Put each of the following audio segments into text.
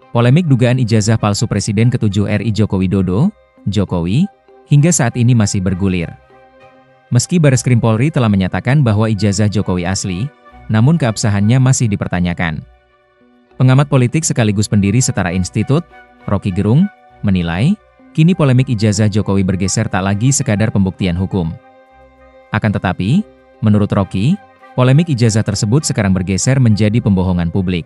Polemik dugaan ijazah palsu Presiden ke-7 RI Joko Widodo, Jokowi, hingga saat ini masih bergulir. Meski Bareskrim Polri telah menyatakan bahwa ijazah Jokowi asli, namun keabsahannya masih dipertanyakan. Pengamat politik sekaligus pendiri Setara Institut, Rocky Gerung, menilai, kini polemik ijazah Jokowi bergeser tak lagi sekadar pembuktian hukum. Akan tetapi, menurut Rocky, polemik ijazah tersebut sekarang bergeser menjadi pembohongan publik.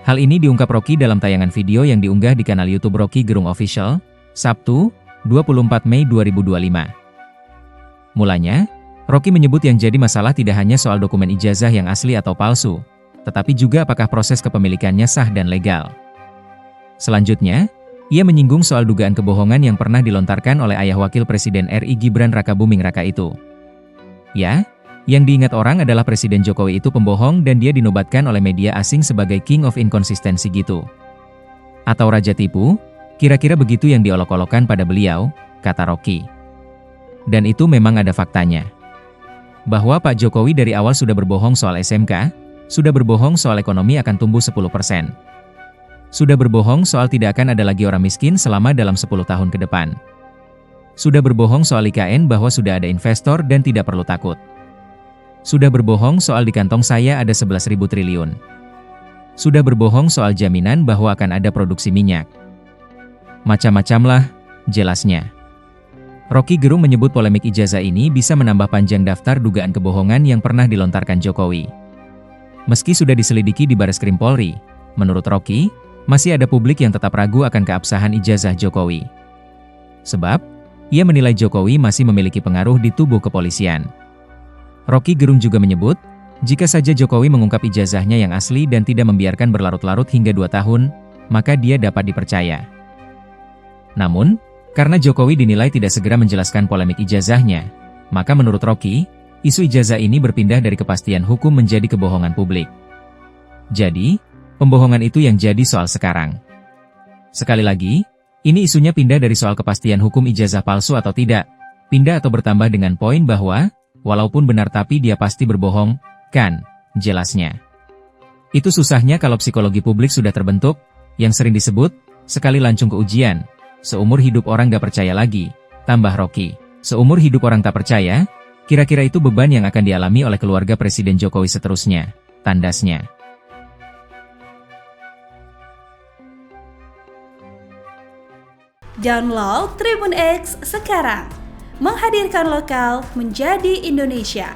Hal ini diungkap Rocky dalam tayangan video yang diunggah di kanal YouTube Rocky Gerung Official, Sabtu, 24 Mei 2025. Mulanya, Rocky menyebut yang jadi masalah tidak hanya soal dokumen ijazah yang asli atau palsu, tetapi juga apakah proses kepemilikannya sah dan legal. Selanjutnya, ia menyinggung soal dugaan kebohongan yang pernah dilontarkan oleh ayah Wakil Presiden RI Gibran Rakabuming Raka itu. Ya, yang diingat orang adalah Presiden Jokowi itu pembohong dan dia dinobatkan oleh media asing sebagai King of Inconsistency gitu. Atau Raja Tipu, kira-kira begitu yang diolok-olokkan pada beliau, kata Rocky. Dan itu memang ada faktanya. Bahwa Pak Jokowi dari awal sudah berbohong soal SMK, sudah berbohong soal ekonomi akan tumbuh 10%. Sudah berbohong soal tidak akan ada lagi orang miskin selama dalam 10 tahun ke depan. Sudah berbohong soal IKN bahwa sudah ada investor dan tidak perlu takut. Sudah berbohong soal di kantong saya ada 11.000 triliun. Sudah berbohong soal jaminan bahwa akan ada produksi minyak. Macam-macamlah, jelasnya. Rocky Gerung menyebut polemik ijazah ini bisa menambah panjang daftar dugaan kebohongan yang pernah dilontarkan Jokowi. Meski sudah diselidiki di Bareskrim Polri, menurut Rocky, masih ada publik yang tetap ragu akan keabsahan ijazah Jokowi. Sebab, ia menilai Jokowi masih memiliki pengaruh di tubuh kepolisian. Rocky Gerung juga menyebut, jika saja Jokowi mengungkap ijazahnya yang asli dan tidak membiarkan berlarut-larut hingga 2 tahun, maka dia dapat dipercaya. Namun, karena Jokowi dinilai tidak segera menjelaskan polemik ijazahnya, maka menurut Rocky, isu ijazah ini berpindah dari kepastian hukum menjadi kebohongan publik. Jadi, pembohongan itu yang jadi soal sekarang. Sekali lagi, ini isunya pindah dari soal kepastian hukum ijazah palsu atau tidak, pindah atau bertambah dengan poin bahwa, walaupun benar tapi dia pasti berbohong, kan, jelasnya. Itu susahnya kalau psikologi publik sudah terbentuk, yang sering disebut, sekali lancung ke ujian, seumur hidup orang gak percaya lagi, tambah Rocky. Seumur hidup orang tak percaya, kira-kira itu beban yang akan dialami oleh keluarga Presiden Jokowi seterusnya, tandasnya. Download Tribun X sekarang, menghadirkan lokal menjadi Indonesia.